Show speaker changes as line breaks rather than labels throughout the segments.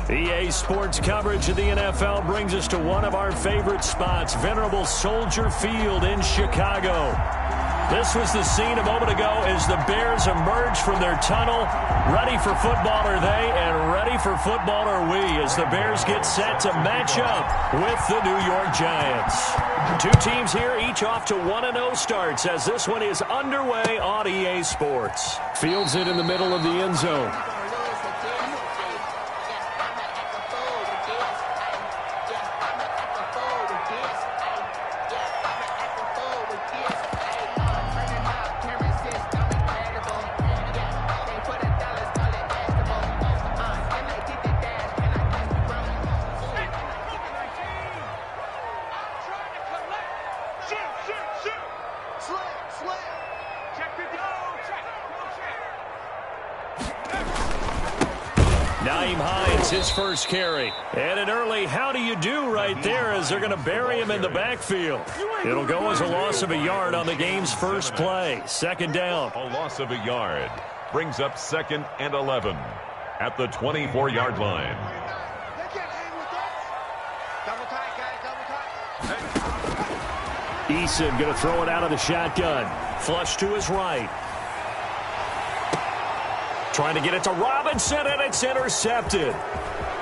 EA Sports coverage of the NFL brings us to one of our favorite spots, venerable Soldier Field in Chicago. This was the scene a moment ago as the Bears emerged from their tunnel. Ready for football are they, and ready for football are we, as the Bears get set to match up with the New York Giants. Two teams here, each off to 1-0 starts, as this one is underway on EA Sports. Fields it in the middle of the end zone. His first carry. And an early how do you do right there as they're going to bury him in the backfield. It'll go as a loss of a yard on the game's first play. Second down.
A loss of a yard brings up 2nd and 11 at the 24-yard line.
Eason going to throw it out of the shotgun. Flush to his right. Trying to get it to Robinson, and it's intercepted.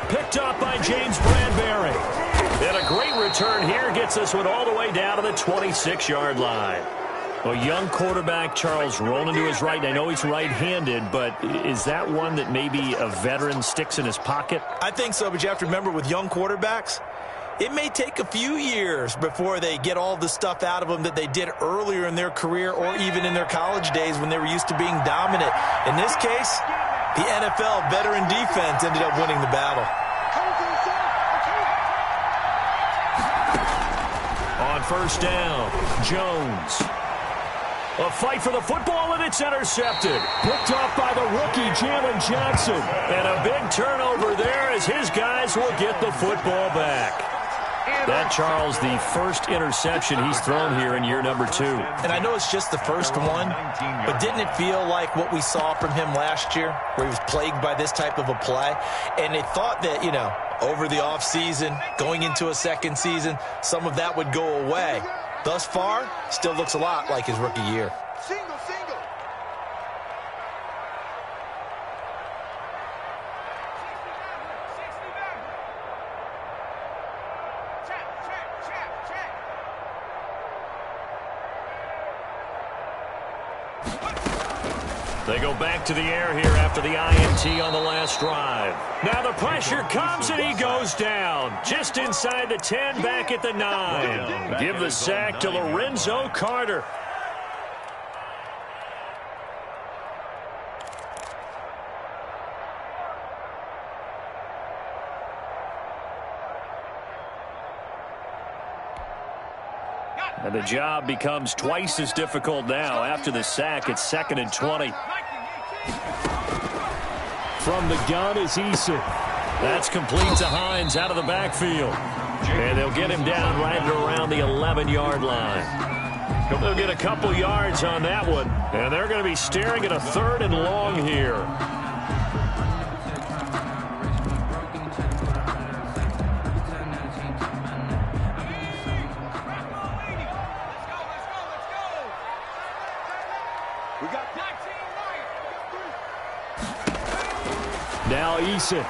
Picked up by James Bradbury. And a great return here gets this one all the way down to the 26-yard line. Well, young quarterback Charles rolling to his right. I know he's right-handed, but is that one that maybe a veteran sticks in his pocket?
I think so, but you have to remember with young quarterbacks, it may take a few years before they get all the stuff out of them that they did earlier in their career or even in their college days when they were used to being dominant. In this case, the NFL veteran defense ended up winning the battle.
On first down, Jones. A fight for the football, and it's intercepted. Picked up by the rookie, Jalen Jackson. And a big turnover there as his guys will get the football back. That, Charles, the first interception he's thrown here in year number 2.
And I know it's just the first one, but didn't it feel like what we saw from him last year, where he was plagued by this type of a play? And they thought that, you know, over the offseason, going into a second season, some of that would go away. Thus far, still looks a lot like his rookie year.
They go back to the air here after the INT on the last drive. Now the pressure comes and he goes down. Just inside the 10, back at the 9. Give the sack to Lorenzo Carter. And the job becomes twice as difficult now. After the sack, it's 2nd and 20. From the gun is Eason. That's complete to Hines out of the backfield. And they'll get him down right around the 11-yard line. They'll get a couple yards on that one. And they're going to be staring at a 3rd and long here. Now Eason.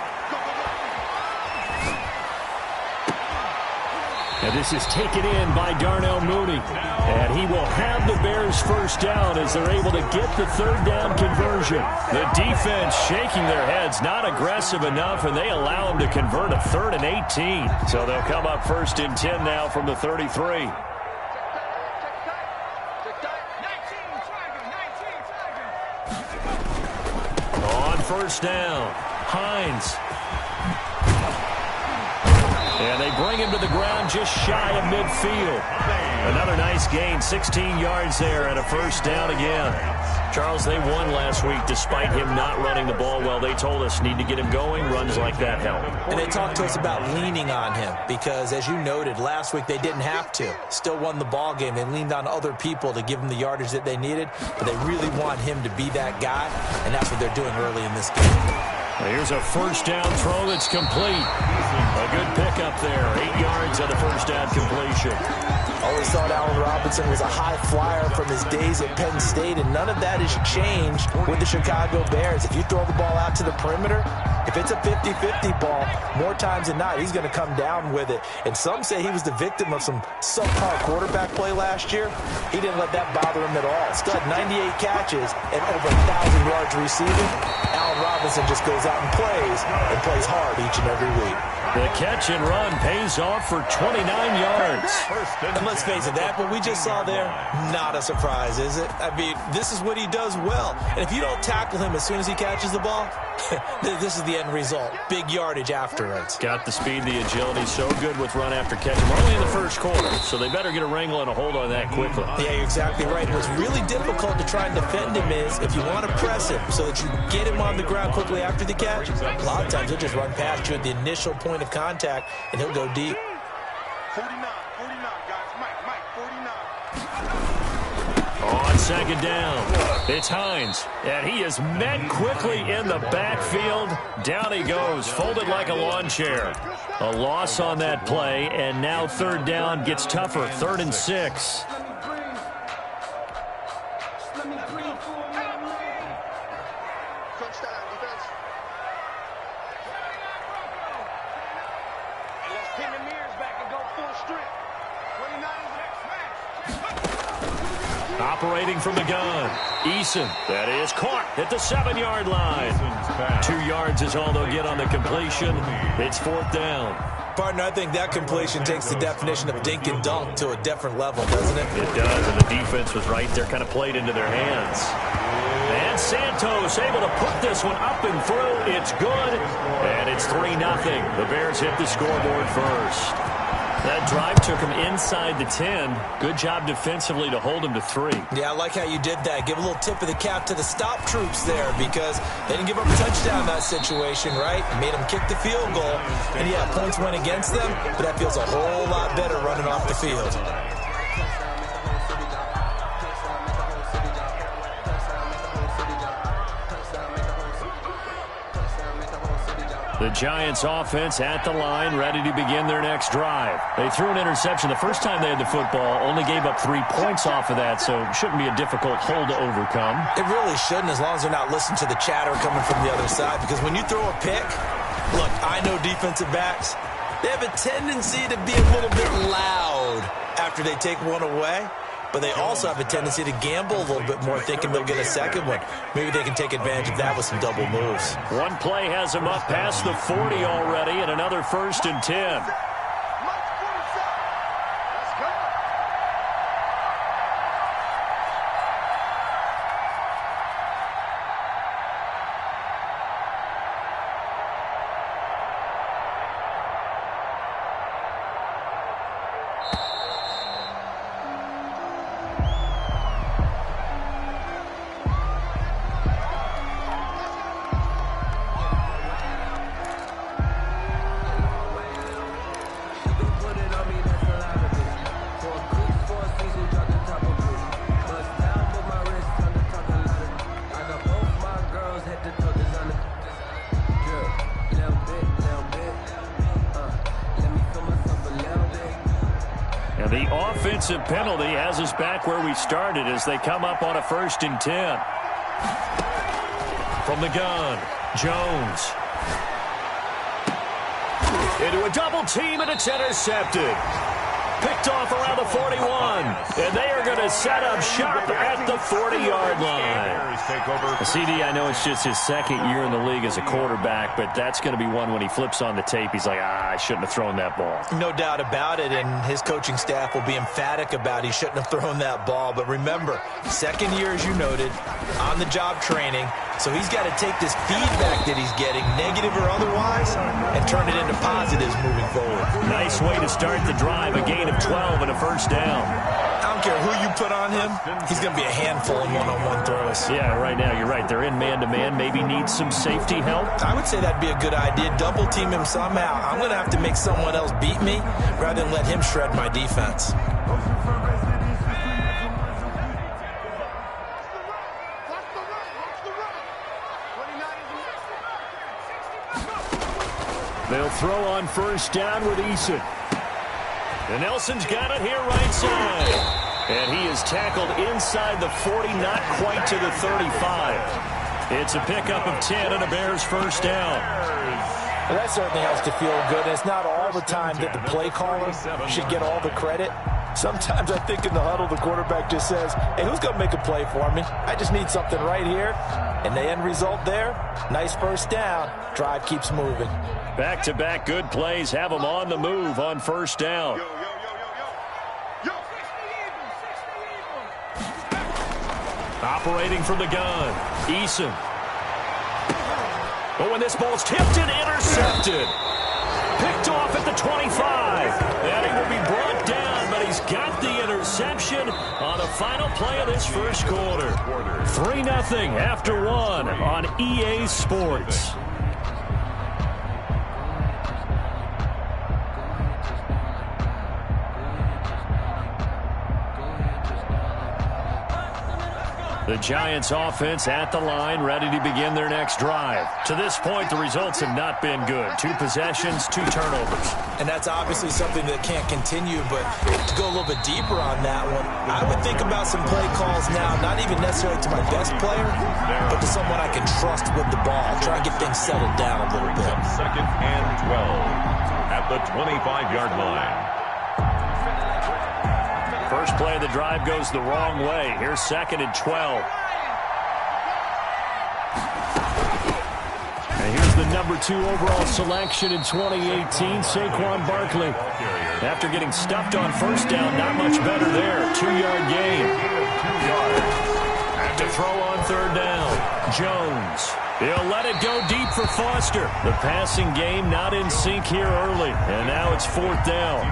And this is taken in by Darnell Mooney. And he will have the Bears first down as they're able to get the 3rd down conversion. The defense shaking their heads, not aggressive enough, and they allow them to convert a 3rd and 18. So they'll come up 1st and 10 now from the 33. On first down, Hines. And they bring him to the ground just shy of midfield. Another nice gain, 16 yards there and a first down again. Charles, they won last week despite him not running the ball well. They told us need to get him going. Runs like that help.
And they talked to us about leaning on him because, as you noted, last week they didn't have to. Still won the ball game. They leaned on other people to give them the yardage that they needed, but they really want him to be that guy, and that's what they're doing early in this game.
Here's a first down throw that's complete. A good pickup there. 8 yards on the first down completion.
Always thought Allen Robinson was a high flyer from his days at Penn State, and none of that has changed with the Chicago Bears. If you throw the ball out to the perimeter, if it's a 50-50 ball, more times than not, he's going to come down with it. And some say he was the victim of some subpar quarterback play last year. He didn't let that bother him at all. Still had 98 catches and over 1,000 yards receiving. Allen Robinson just goes out and plays hard each and every week.
The catch and run pays off for 29 yards.
And let's face it, that what we just saw there, not a surprise, is it? I mean, this is what he does well. And if you don't tackle him as soon as he catches the ball, this is the end result. Big yardage afterwards.
Got the speed, the agility, so good with run after catch. We're only in the first quarter, so they better get a wrangle and a hold on that quickly.
Yeah, you're exactly right. What's really difficult to try and defend him is if you want to press him so that you get him on the ground quickly after the catch, a lot of times he'll just run past you at the initial point of contact, and he'll go deep.
49, guys. Mike, 49.
On second down, it's Hines, and he is met quickly in the backfield. Down he goes, folded like a lawn chair. A loss on that play, and now third down gets tougher, 3rd and 6. Operating from the gun, Eason. That is caught at the 7-yard line. 2 yards is all they'll get on the completion. It's 4th down.
Partner, I think that completion takes the definition of dink and dunk to a different level, doesn't it?
It does, and the defense was right there, kind of played into their hands. And Santos able to put this one up and through. It's good, and it's 3-0. The Bears hit the scoreboard first. That drive took him inside the 10. Good job defensively to hold him to 3.
Yeah, I like how you did that. Give a little tip of the cap to the stop troops there because they didn't give up a touchdown in that situation, right? Made them kick the field goal. And, yeah, points went against them, but that feels a whole lot better running off the field.
The Giants offense at the line, ready to begin their next drive. They threw an interception the first time they had the football, only gave up 3 points off of that, so it shouldn't be a difficult hole to overcome.
It really shouldn't, as long as they're not listening to the chatter coming from the other side, because when you throw a pick, look, I know defensive backs, they have a tendency to be a little bit loud after they take one away. But they also have a tendency to gamble a little bit more, thinking they'll get a second one. Maybe they can take advantage of that with some double moves.
One play has them up past the 40 already, and another 1st and 10. The offensive penalty has us back where we started as they come up on a 1st and 10. From the gun, Jones. Into a double team, and it's intercepted. Picked off around the 41, and they are going to set up shop at the 40-yard line. CD, I know it's just his 2nd year in the league as a quarterback, but that's going to be one when he flips on the tape, he's like, I shouldn't have thrown that ball.
No doubt about it, and his coaching staff will be emphatic about he shouldn't have thrown that ball. But remember, 2nd year, as you noted, on-the-job training, so he's got to take this feedback that he's getting, negative or otherwise, and turn it into positives moving forward.
Nice way to start the drive, a gain of 12 and a 1st down.
I don't care who you put on him, he's going to be a handful in one-on-one throws.
Yeah, right now, you're right. They're in man-to-man, maybe needs some safety help.
I would say that'd be a good idea. Double team him somehow. I'm going to have to make someone else beat me rather than let him shred my defense.
They'll throw on first down with Eason. And Nelson's got it here right side. And he is tackled inside the 40, not quite to the 35. It's a pickup of 10 and a Bears first down.
Well, that certainly has to feel good. It's not all the time that the play caller should get all the credit. Sometimes I think in the huddle, the quarterback just says, hey, who's going to make a play for me? I just need something right here. And the end result there, nice first down. Drive keeps moving.
Back-to-back good plays have them on the move on first down. Operating from the gun, Eason. Oh, and this ball's tipped and intercepted. Picked off at the 25. And he will be brought down, but he's got the interception on the final play of this first quarter. 3-0 after 1 on EA Sports. The Giants offense at the line, ready to begin their next drive. To this point, the results have not been good. 2 possessions, 2 turnovers.
And that's obviously something that can't continue, but to go a little bit deeper on that one, I would think about some play calls now, not even necessarily to my best player, but to someone I can trust with the ball. Try and get things settled down a little bit.
Second and 12 at the 25-yard line.
First play of the drive goes the wrong way. Here's second and 12. And here's the number 2 overall selection in 2018, Saquon Barkley. After getting stuffed on first down, not much better there. 2-yard gain. To throw on third down, Jones. He'll let it go deep for Foster. The passing game not in sync here early, and now it's fourth down.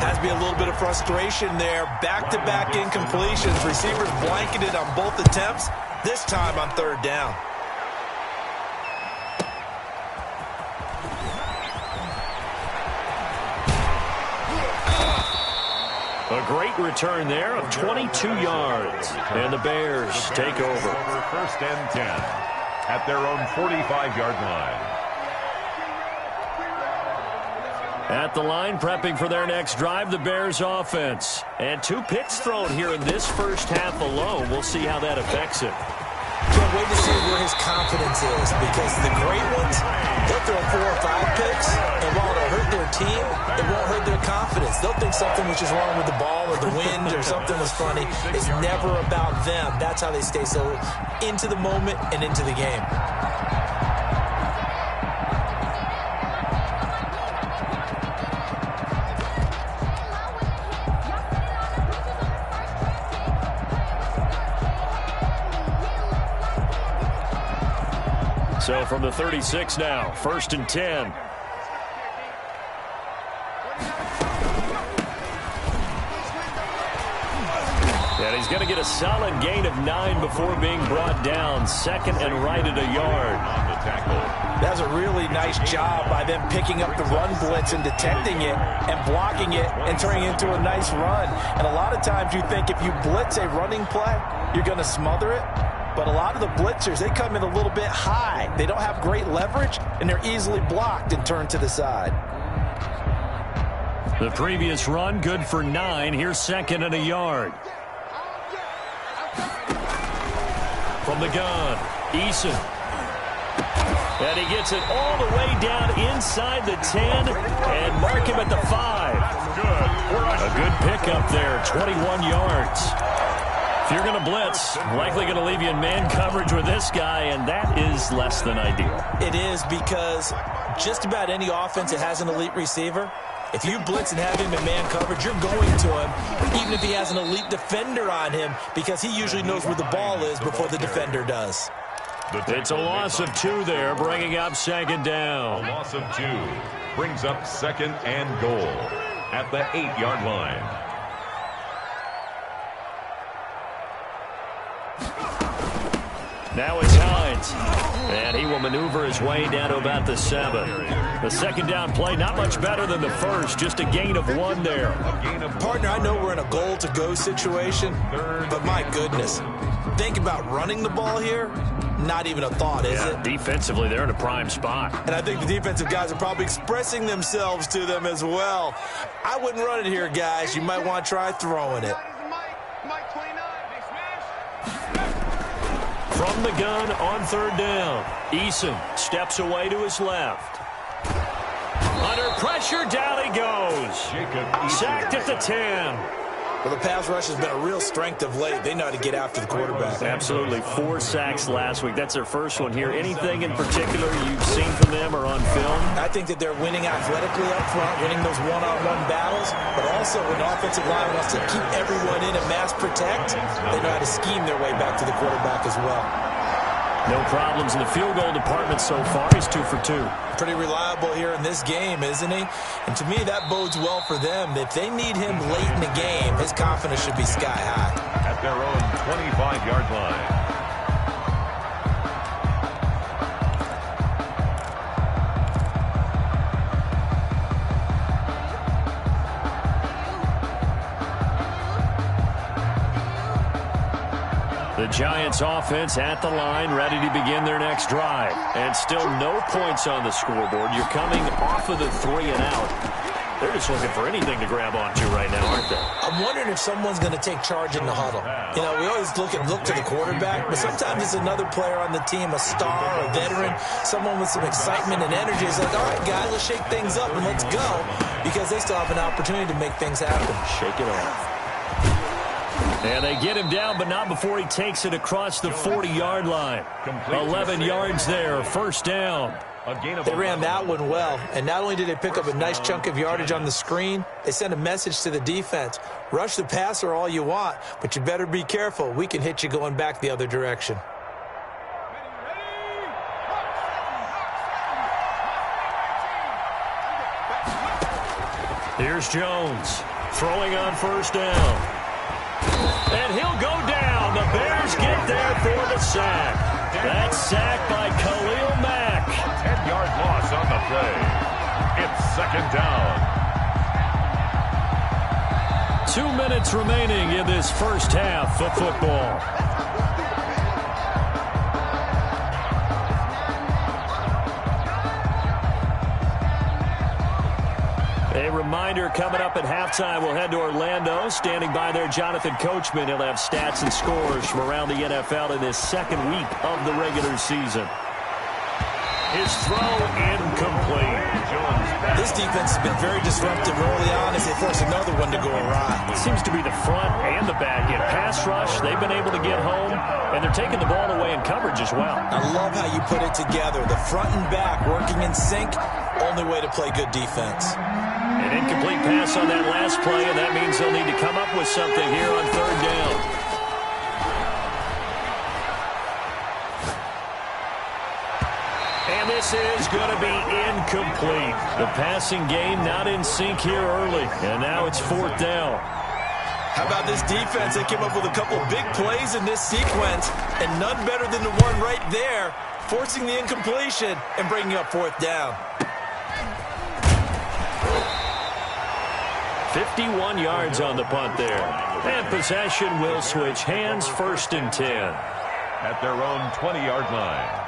Has to be a little bit of frustration there. Back-to-back incompletions. Receivers blanketed on both attempts, this time on third down.
A great return there of 22 yards. And the Bears take over.
First and 10 at their own 45-yard line.
At the line, prepping for their next drive, the Bears offense. And 2 picks thrown here in this first half alone. We'll see how that affects it.
Can't wait to see where his confidence is, because the great ones, they'll throw 4 or 5 picks, and while it'll hurt their team, it won't hurt their confidence. They'll think something was just wrong with the ball or the wind or something was funny. It's never about them. That's how they stay so into the moment and into the game.
So from the 36 now, first and 10. And he's going to get a solid gain of 9 before being brought down. Second and right at a yard.
On the tackle.
That's a really nice job by them picking up the run blitz and detecting it and blocking it and turning it into a nice run. And a lot of times you think if you blitz a running play, you're going to smother it. But a lot of the blitzers, they come in a little bit high. They don't have great leverage, and they're easily blocked and turned to the side.
The previous run, good for 9. Here's second and a yard. From the gun, Eason. And he gets it all the way down inside the 10 and mark him at the 5. A good pickup there, 21 yards. If you're going to blitz, likely going to leave you in man coverage with this guy, and that is less than ideal.
It is, because just about any offense that has an elite receiver, if you blitz and have him in man coverage, you're going to him, even if he has an elite defender on him, because he usually knows where the ball is before the defender does.
It's a loss of 2 there, bringing up second down.
A loss of 2 brings up second and goal at the 8-yard line.
Now it's Hines, and he will maneuver his way down to about the 7. The second down play, not much better than the first, just a gain of 1 there.
Partner, I know we're in a goal-to-go situation, but my goodness, think about running the ball here. not even a thought, is it?
Defensively, they're in a prime spot.
And I think the defensive guys are probably expressing themselves to them as well. I wouldn't run it here, guys. You might want to try throwing it.
From the gun on third down, Eason steps away to his left. Under pressure, down he goes. Sacked at the 10.
Well, the pass rush has been a real strength of late. They know how to get after the quarterback.
Absolutely. 4 sacks last week. That's their first one here. Anything in particular you've seen from them or on film?
I think that they're winning athletically up front, winning those one-on-one battles, but also when the offensive line wants to keep everyone in and mass protect, they know how to scheme their way back to the quarterback as well.
No problems in the field goal department so far. He's 2 for 2.
Pretty reliable here in this game, isn't he? And to me, that bodes well for them. If they need him late in the game, his confidence should be sky high.
At their own 25-yard line.
The Giants offense at the line, ready to begin their next drive. And still no points on the scoreboard. You're coming off of the 3 and out. They're just looking for anything to grab onto right now, aren't they?
I'm wondering if someone's going to take charge in the huddle. You know, we always look to the quarterback, but sometimes it's another player on the team, a star, a veteran, someone with some excitement and energy. It's like, all right, guys, let's shake things up and let's go, because they still have an opportunity to make things happen.
Shake it off. And they get him down, but not before he takes it across the 40-yard line. 11 yards there, first down.
They ran that one well, and not only did they pick up a nice chunk of yardage on the screen, they sent a message to the defense. Rush the passer all you want, but you better be careful. We can hit you going back the other direction.
Here's Jones, throwing on first down. And he'll go down. The Bears get there for the sack. That sack by Khalil Mack.
10-yard loss on the play. It's second down.
2 minutes remaining in this first half of football. A reminder, coming up at halftime, we'll head to Orlando. Standing by there, Jonathan Coachman. He'll have stats and scores from around the NFL in this second week of the regular season. His throw incomplete.
This defense has been very disruptive early on as they force another one to go awry.
It seems to be the front and the back end. Pass rush, they've been able to get home, and they're taking the ball away in coverage as well.
I love how you put it together. The front and back working in sync, only way to play good defense.
An incomplete pass on that last play, and that means they'll need to come up with something here on third down. And this is going to be incomplete. The passing game not in sync here early, and now it's fourth down.
How about this defense? They came up with a couple big plays in this sequence, and none better than the one right there, forcing the incompletion and bringing up fourth down.
51 yards on the punt there. And possession will switch hands, first and 10.
At their own 20-yard line.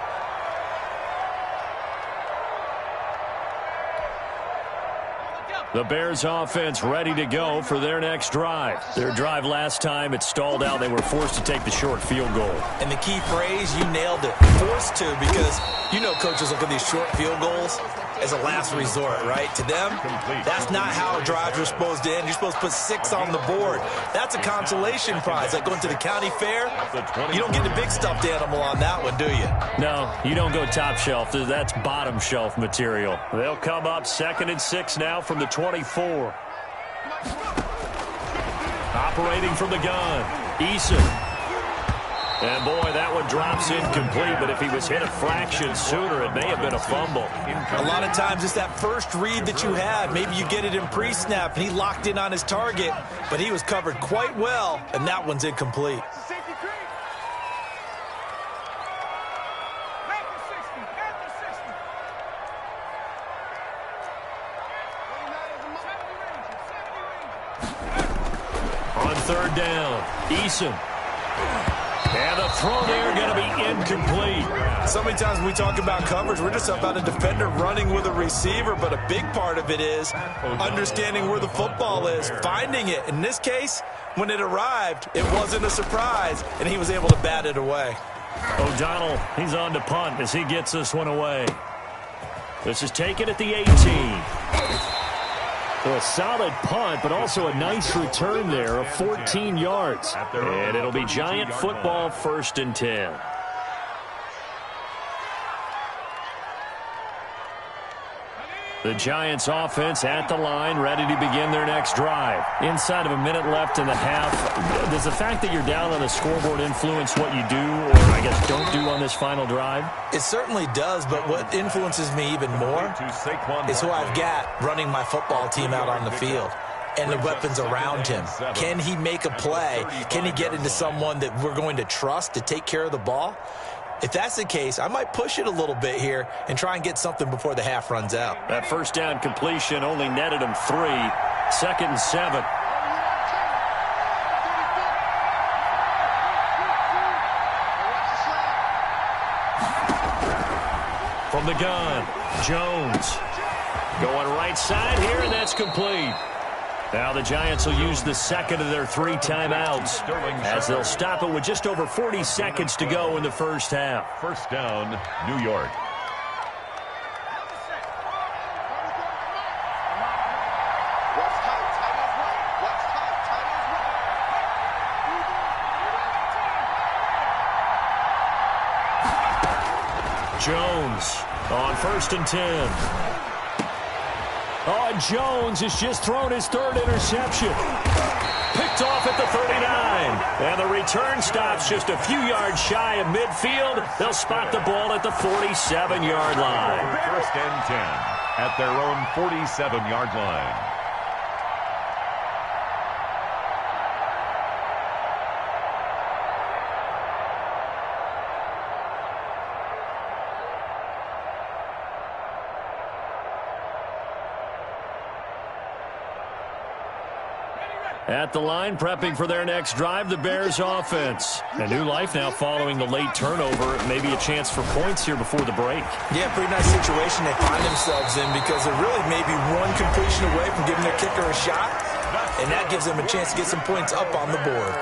The Bears offense ready to go for their next drive. Their drive last time, it stalled out. They were forced to take the short field goal.
And the key phrase, you nailed it. Forced to, because you know coaches look at these short field goals as a last resort, right? To them, that's not how drives are supposed to end. You're supposed to put 6 on the board. That's a consolation prize. Like going to the county fair, you don't get the big stuffed animal on that one, do you?
No, you don't go top shelf. That's bottom shelf material. They'll come up 2nd and 6 now from the 24. Operating from the gun, Eason. And, boy, that one drops incomplete, but if he was hit a fraction sooner, it may have been a fumble.
A lot of times it's that first read that you have. Maybe you get it in pre-snap, and he locked in on his target, but he was covered quite well, and that one's incomplete.
On third down, Eason. And the throw there going to be incomplete.
So many times when we talk about coverage, we're just about a defender running with a receiver, but a big part of it is understanding where the football is, finding it. In this case, when it arrived, it wasn't a surprise, and he was able to bat it away.
O'Donnell, he's on to punt as he gets this one away. This is taken at the 18. So a solid punt, but also a nice return there of 14 yards. And it'll be Giant football, 1st and 10. The Giants offense at the line, ready to begin their next drive. Inside of a minute left in the half, does the fact that you're down on the scoreboard influence what you do, or I guess don't do on this final drive?
It certainly does, but what influences me even more is who I've got running my football team out on the field and the weapons around him. Can he make a play? Can he get into someone that we're going to trust to take care of the ball? If that's the case, I might push it a little bit here and try and get something before the half runs out.
That first down completion only netted him 3. 2nd and 7. From the gun, Jones. Going right side here, and that's complete. Now the Giants will use the second of their 3 timeouts as they'll stop it with just over 40 seconds to go in the first half.
First down, New York.
Jones on 1st and 10. Oh, Jones has just thrown his 3rd interception. Picked off at the 39. And the return stops just a few yards shy of midfield. They'll spot the ball at the 47-yard line.
1st and 10 at their own 47-yard line.
At the line, prepping for their next drive, the Bears offense. A new life now following the late turnover. Maybe a chance for points here before the break.
Yeah, pretty nice situation they find themselves in because they're really maybe one completion away from giving their kicker a shot, and that gives them a chance to get some points up on the board.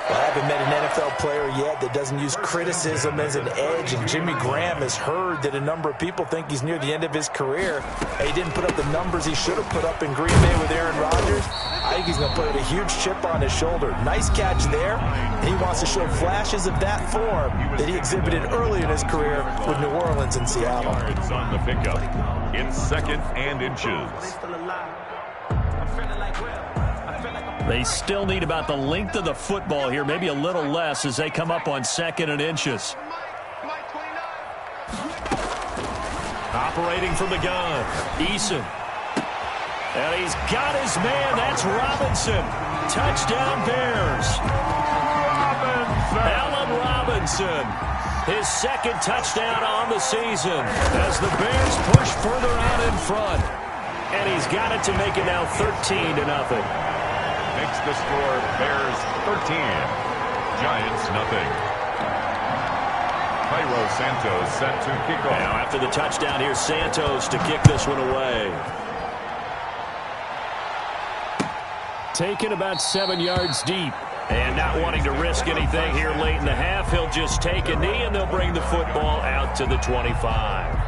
Well, I haven't met an NFL player yet that doesn't use criticism as an edge, and Jimmy Graham has heard that a number of people think he's near the end of his career. He didn't put up the numbers he should have put up in Green Bay with Aaron Rodgers. I think he's going to play with a huge chip on his shoulder. Nice catch there, and he wants to show flashes of that form that he exhibited early in his career with New Orleans and Seattle.
Yards on the pickup. It's 2nd and inches.
They still need about the length of the football here, maybe a little less as they come up on 2nd and inches. Operating from the gun, Eason. And he's got his man. That's Robinson. Touchdown, Bears. Allen Robinson. His 2nd touchdown on the season as the Bears push further out in front. And he's got it to make it now 13-0.
Makes the score Bears 13, Giants nothing. Cairo Santos set to kick off.
Now after the touchdown, here's Santos to kick this one away. Taken about 7 yards deep. And not wanting to risk anything here late in the half, he'll just take a knee and they'll bring the football out to the 25.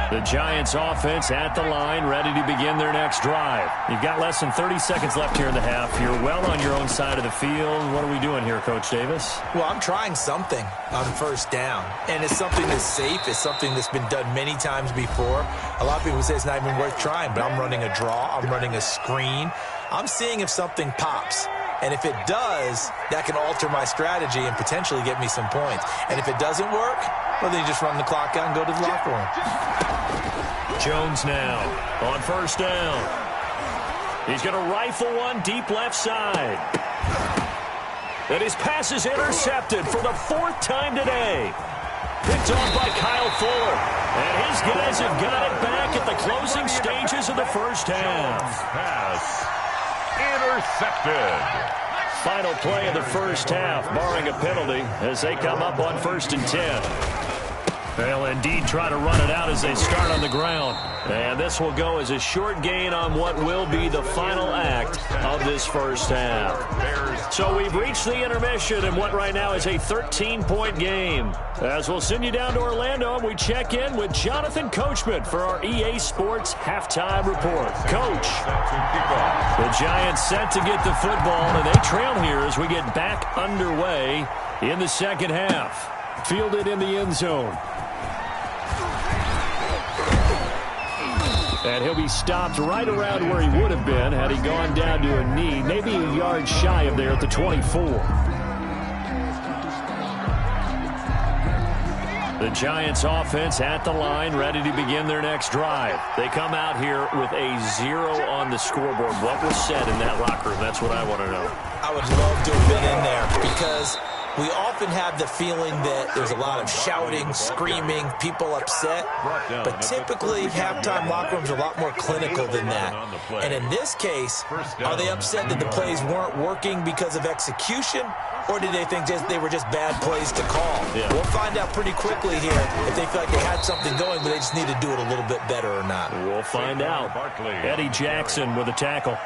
The Giants offense at the line, ready to begin their next drive. You've got less than 30 seconds left here in the half. You're well on your own side of the field. What are we doing here, Coach Davis?
Well, I'm trying something on 1st down, and it's something that's safe. It's something that's been done many times before. A lot of people say it's not even worth trying, but I'm running a draw. I'm running a screen. I'm seeing if something pops. And if it does, that can alter my strategy and potentially get me some points. And if it doesn't work, well, then you just run the clock out and go to the locker room.
Jones now on 1st down. He's going to rifle one deep left side. And his pass is intercepted for the 4th time today. Picked off by Kyle Fuller. And his guys have got it back at the closing stages of the first half.
Pass intercepted.
Final play of the first half, barring a penalty, as they come up on 1st and 10. They'll indeed try to run it out as they start on the ground. And this will go as a short gain on what will be the final act of this first half. So we've reached the intermission in what right now is a 13-point game. As we'll send you down to Orlando, and we check in with Jonathan Coachman for our EA Sports Halftime Report. Coach, the Giants set to get the football, and they trail here as we get back underway in the second half. Fielded in the end zone. And he'll be stopped right around where he would have been had he gone down to a knee, maybe a yard shy of there at the 24. The Giants offense at the line, ready to begin their next drive. They come out here with a 0 on the scoreboard. What was said in that locker room? That's what I want to know.
I would love to have been in there because we often have the feeling that there's a lot of shouting, screaming, people upset. But typically, halftime locker rooms are a lot more clinical than that. And in this case, are they upset that the plays weren't working because of execution? Or did they think they were just bad plays to call?
Yeah.
We'll find out pretty quickly here if they feel like they had something going, but they just need to do it a little bit better or not.
We'll find out. Eddie Jackson with a tackle.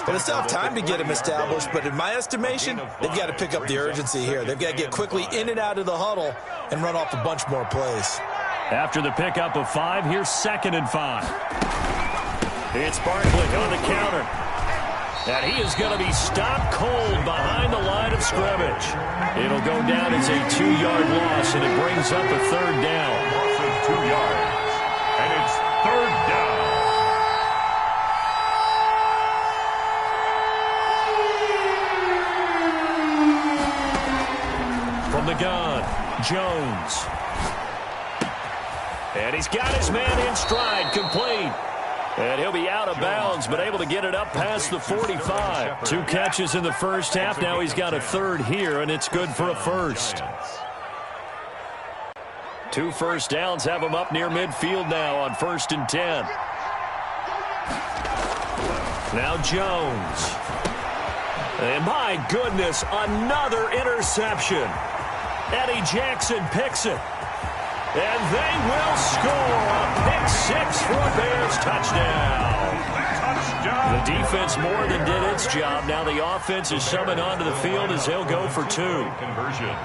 But it's not time to get him established, but in my estimation, they've got to pick up the urgency here. They've got to get quickly in and out of the huddle and run off a bunch more plays.
After the pickup of 5, here's 2nd and 5. It's Barkley on the counter. And he is going to be stopped cold behind the line of scrimmage. It'll go down as a 2-yard loss, and it brings up a 3rd down.
Loss of 2 yards. And it's 3rd down.
From the gun, Jones. And he's got his man in stride, complete. And he'll be out of bounds, but able to get it up past the 45. 2 catches in the first half. Now he's got a 3rd here, and it's good for a 1st. 2 first downs have him up near midfield now on 1st and 10. Now Jones. And my goodness, another interception. Eddie Jackson picks it. And they will score a pick-6 for a Bears touchdown. The defense more than did its job. Now the offense is summoned onto the field as they'll go for 2.
Conversion.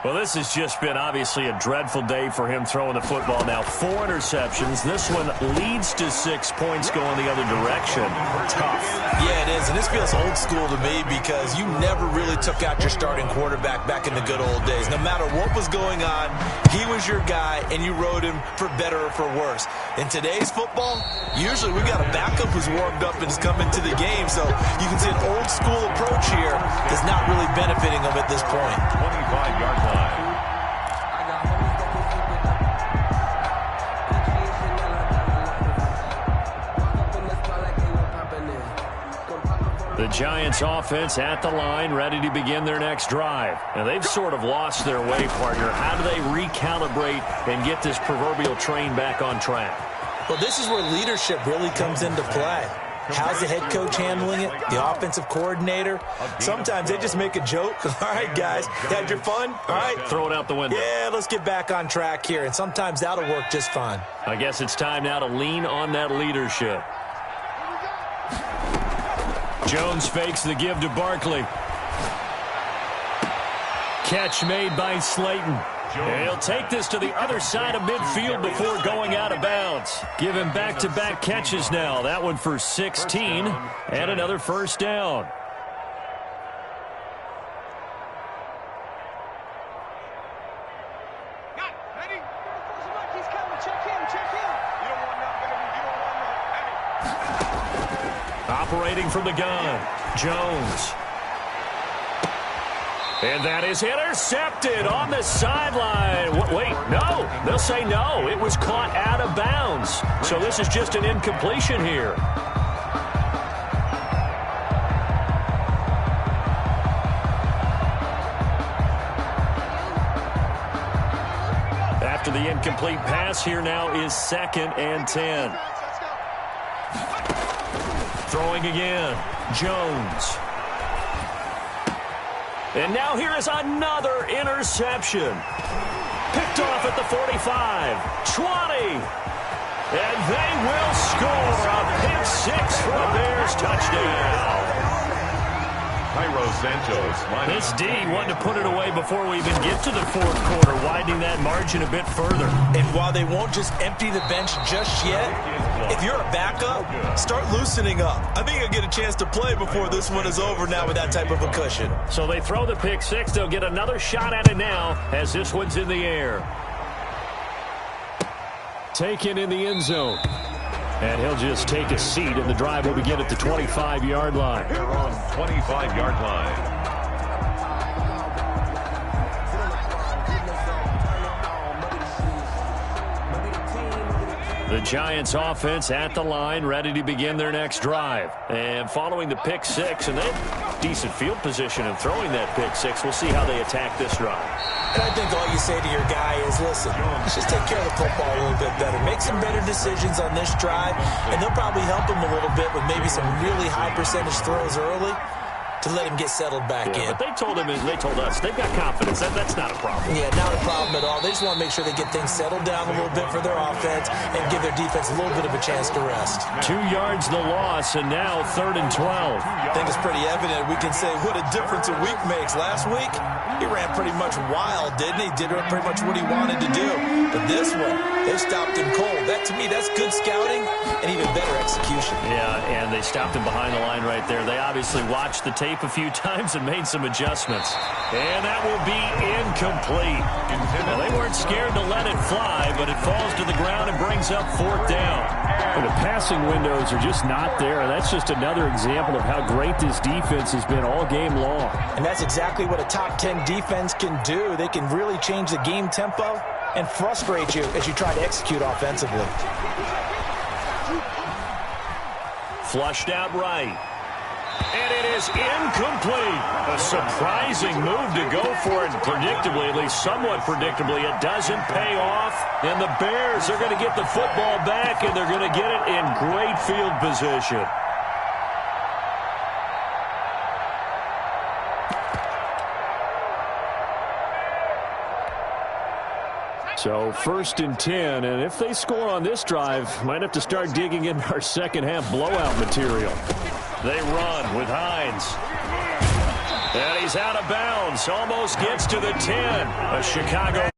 Well, this has just been obviously a dreadful day for him throwing the football. Now 4 interceptions. This one leads to 6 points going the other direction. Tough.
Yeah, it is, and this feels old school to me because you never really took out your starting quarterback back in the good old days. No matter what was going on, he was your guy, and you rode him for better or for worse. In today's football, usually we got a backup who's warmed up and is coming to the game, so you can see an old school approach here that's not really benefiting them at this point.
25-yard line.
The Giants offense at the line, ready to begin their next drive. And they've sort of lost their way, partner. How do they recalibrate and get this proverbial train back on track?
Well, this is where leadership really comes into play. How's the head coach handling it? The offensive coordinator? Sometimes they just make a joke. All right, guys, had your fun? All right.
Throw it out the window.
Yeah, let's get back on track here. And sometimes that'll work just fine.
I guess it's time now to lean on that leadership. Jones fakes the give to Barkley. Catch made by Slayton. He'll take this to the other side of midfield before going out of bounds. Give him back-to-back catches now. That one for 16 and another 1st down. Operating from the gun, Jones. And that is intercepted on the sideline. Wait, no. They'll say no. It was caught out of bounds. So this is just an incompletion here. the incomplete pass. Here now is 2nd and 10. Throwing again. Jones. And now here is another interception. Picked off at the 45, 20. And they will score a pick six for a Bears touchdown.
Cairo Santos.
This D wanted to put it away before we even get to the 4th quarter, widening that margin a bit further.
And while they won't just empty the bench just yet, if you're a backup, start loosening up. I think you'll get a chance to play before this one is over now with that type of a cushion.
So they throw the pick six. They'll get another shot at it now as this one's in the air. Taken in the end zone. And he'll just take a seat, and the drive will begin at the 25-yard line.
They're on 25-yard line.
The Giants offense at the line, ready to begin their next drive. And following the pick six, and they have decent field position in throwing that pick six. We'll see how they attack this drive.
And I think all you say to your guy is, listen, let's just take care of the football a little bit better. Make some better decisions on this drive, and they'll probably help him a little bit with maybe some really high percentage throws early to let him get settled back in.
But they told us, they've got confidence. That's not a problem.
Yeah, not a problem at all. They just want to make sure they get things settled down a little bit for their offense and give their defense a little bit of a chance to rest.
2 yards the loss, and now 3rd and 12.
I think it's pretty evident. We can say what a difference a week makes. Last week, he ran pretty much wild, didn't he? Did pretty much what he wanted to do. But this one, they stopped him cold. That, to me, that's good scouting and even better execution.
Yeah, and they stopped him behind the line right there. They obviously watched the tape a few times and made some adjustments. And that will be incomplete. Well, they weren't scared to let it fly, but it falls to the ground and brings up 4th down. And the passing windows are just not there. That's just another example of how great this defense has been all game long.
And that's exactly what a top 10 defense can do. They can really change the game tempo and frustrate you as you try to execute offensively.
Flushed out right. And it is incomplete. A surprising move to go for it. Predictably, at least somewhat predictably, it doesn't pay off. And the Bears are going to get the football back, and they're going to get it in great field position. So 1st and 10, and if they score on this drive, might have to start digging into our second-half blowout material. They run with Hines. And he's out of bounds. Almost gets to the 10. A Chicago